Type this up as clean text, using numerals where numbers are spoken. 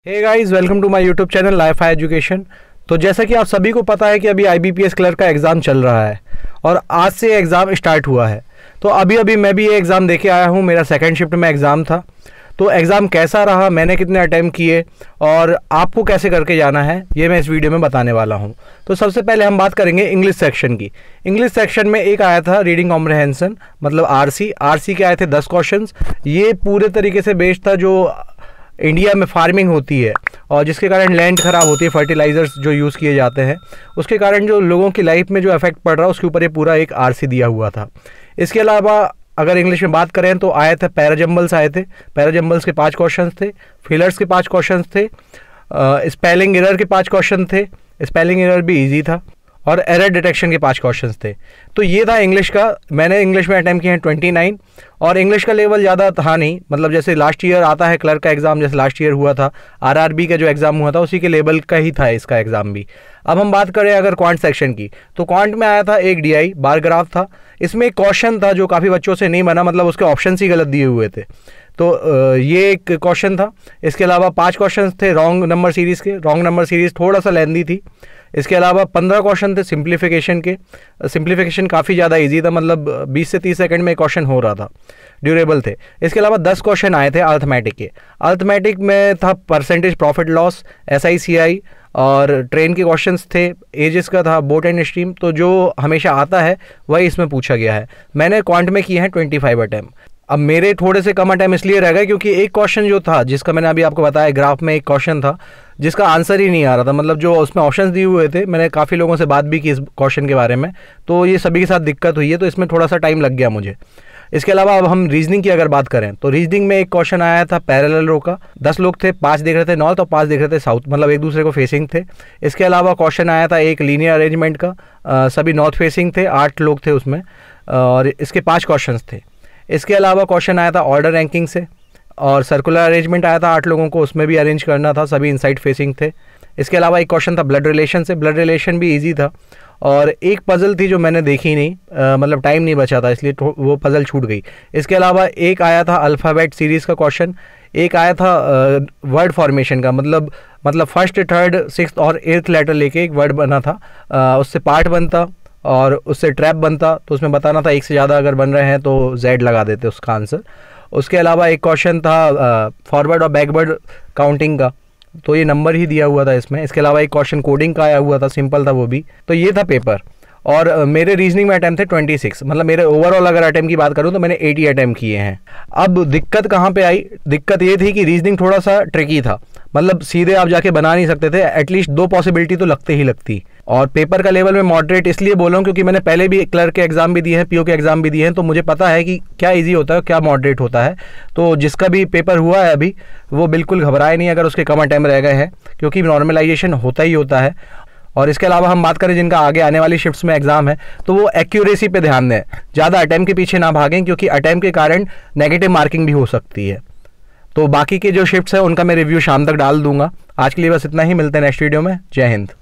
Hey guys, welcome to my YouTube channel life high education. तो जैसा कि आप सभी को पता है कि अभी IBPS क्लर्क का एग्ज़ाम चल रहा है और आज से एग्ज़ाम स्टार्ट हुआ है। तो अभी मैं भी ये एग्ज़ाम दे के आया हूँ। मेरा सेकंड शिफ्ट में एग्ज़ाम था। तो एग्ज़ाम कैसा रहा, मैंने कितने अटैम्प्ट किए और आपको कैसे करके जाना है, ये मैं इस वीडियो में बताने वाला हूँ। तो सबसे पहले हम बात करेंगे इंग्लिश सेक्शन की। इंग्लिश सेक्शन में एक आया था रीडिंग कॉम्प्रहेंशन, मतलब RC के आए थे 10 क्वेश्चंस। ये पूरे तरीके से बेस्ड था जो इंडिया में फार्मिंग होती है और जिसके कारण लैंड ख़राब होती है, फर्टिलाइज़र्स जो यूज़ किए जाते हैं उसके कारण जो लोगों की लाइफ में जो इफेक्ट पड़ रहा है उसके ऊपर ये पूरा एक RC दिया हुआ था। इसके अलावा अगर इंग्लिश में बात करें तो आए थे पैराजम्बल्स आए थे। पैराजम्बल्स के 5 क्वेश्चन थे, फिलर्स के 5 क्वेश्चन थे, स्पेलिंग एरर के 5 क्वेश्चन थे। स्पेलिंग एरर भी ईजी था और एरर डिटेक्शन के 5 क्वेश्चंस थे। तो ये था इंग्लिश का। मैंने इंग्लिश में अटैम्प्ट किए हैं 29 और इंग्लिश का लेवल ज़्यादा था नहीं, मतलब जैसे लास्ट ईयर आता है क्लर्क का एग्ज़ाम, जैसे लास्ट ईयर हुआ था RRB का जो एग्ज़ाम हुआ था उसी के लेवल का ही था इसका एग्ज़ाम भी। अब हम बात करें अगर क्वांट सेक्शन की, तो क्वांट में आया था एक DI बार ग्राफ था। इसमें एक क्वेश्चन था जो काफ़ी बच्चों से नहीं बना, मतलब उसके ऑप्शन ही गलत दिए हुए थे। तो ये एक क्वेश्चन था। इसके अलावा 5 क्वेश्चन थे रॉन्ग नंबर सीरीज़ के। रॉन्ग नंबर सीरीज़ थोड़ा सा लेंदी थी। इसके अलावा 15 क्वेश्चन थे सिंप्लीफिकेशन के। सिंप्लीफिकेशन काफ़ी ज़्यादा इजी था, मतलब 20 से 30 सेकंड में क्वेश्चन हो रहा था, ड्यूरेबल थे। इसके अलावा 10 क्वेश्चन आए थे अर्थमेटिक के। अर्थमेटिक में था परसेंटेज प्रॉफिट लॉस, SICI और ट्रेन के क्वेश्चंस थे। एजेस का था बोट एंड स्ट्रीम। तो जो हमेशा आता है वही इसमें पूछा गया है। मैंने क्वांट में किए हैं 25 अटैम्प्ट। अब मेरे थोड़े से कम अटैम्प्ट इसलिए रह गए क्योंकि एक क्वेश्चन जो था जिसका मैंने अभी आपको बताया, ग्राफ में एक क्वेश्चन था जिसका आंसर ही नहीं आ रहा था, मतलब जो उसमें ऑप्शंस दिए हुए थे। मैंने काफ़ी लोगों से बात भी की इस क्वेश्चन के बारे में, तो ये सभी के साथ दिक्कत हुई है, तो इसमें थोड़ा सा टाइम लग गया मुझे। इसके अलावा अब हम रीजनिंग की अगर बात करें तो रीजनिंग में एक क्वेश्चन आया था पैरेलल रो का। 10 लोग थे, 5 देख रहे थे नॉर्थ और 5 देख रहे थे साउथ, मतलब एक दूसरे को फेसिंग थे। इसके अलावा क्वेश्चन आया था एक लीनियर अरेंजमेंट का, सभी नॉर्थ फेसिंग थे, 8 लोग थे उसमें और इसके 5 क्वेश्चन थे। इसके अलावा क्वेश्चन आया था ऑर्डर रैंकिंग से और सर्कुलर अरेंजमेंट आया था 8 लोगों को, उसमें भी अरेंज करना था, सभी इनसाइड फेसिंग थे। इसके अलावा एक क्वेश्चन था ब्लड रिलेशन से। ब्लड रिलेशन भी इजी था और एक पज़ल थी जो मैंने देखी नहीं, मतलब टाइम नहीं बचा था इसलिए वो पज़ल छूट गई। इसके अलावा एक आया था अल्फ़ाबेट सीरीज़ का क्वेश्चन। एक आया था वर्ड फॉर्मेशन का, मतलब फर्स्ट, थर्ड, सिक्स्थ और 8th लेटर लेके एक वर्ड बना था, उससे पार्ट बनता और उससे ट्रैप बनता। तो उसमें बताना था एक से ज़्यादा अगर बन रहे हैं तो Z लगा देते उसका आंसर। उसके अलावा एक क्वेश्चन था फॉरवर्ड और बैकवर्ड काउंटिंग का, तो ये नंबर ही दिया हुआ था इसमें। इसके अलावा एक क्वेश्चन कोडिंग का आया हुआ था, सिंपल था वो भी। तो ये था पेपर। और मेरे रीजनिंग में अटैम्प्ट थे 26, मतलब मेरे ओवरऑल अगर अटैम्प्ट की बात करूँ तो मैंने 80 अटैम्प्ट किए हैं। अब दिक्कत कहाँ पे आई? दिक्कत ये थी कि रीजनिंग थोड़ा सा ट्रिकी था, मतलब सीधे आप जाके बना नहीं सकते थे, एटलीस्ट 2 पॉसिबिलिटी तो लगते ही लगती। और पेपर का लेवल में मॉडरेट इसलिए बोला हूँ क्योंकि मैंने पहले भी क्लर्क के एग्ज़ाम भी दिए हैं, PO के एग्ज़ाम भी दिए हैं, तो मुझे पता है कि क्या ईजी होता है क्या मॉडरेट होता है। तो जिसका भी पेपर हुआ है अभी वो बिल्कुल घबराए नहीं अगर उसके कम अटैम्प्ट रह गए हैं, क्योंकि नॉर्मलाइजेशन होता ही होता है। और इसके अलावा हम बात करें जिनका आगे आने वाली शिफ्ट्स में एग्जाम है तो वो एक्यूरेसी पे ध्यान दें, ज़्यादा अटैम्प्ट के पीछे ना भागें, क्योंकि अटैम्प्ट के कारण नेगेटिव मार्किंग भी हो सकती है। तो बाकी के जो शिफ्ट्स हैं उनका मैं रिव्यू शाम तक डाल दूंगा। आज के लिए बस इतना ही, मिलते हैं नेक्स्ट वीडियो में। जय हिंद।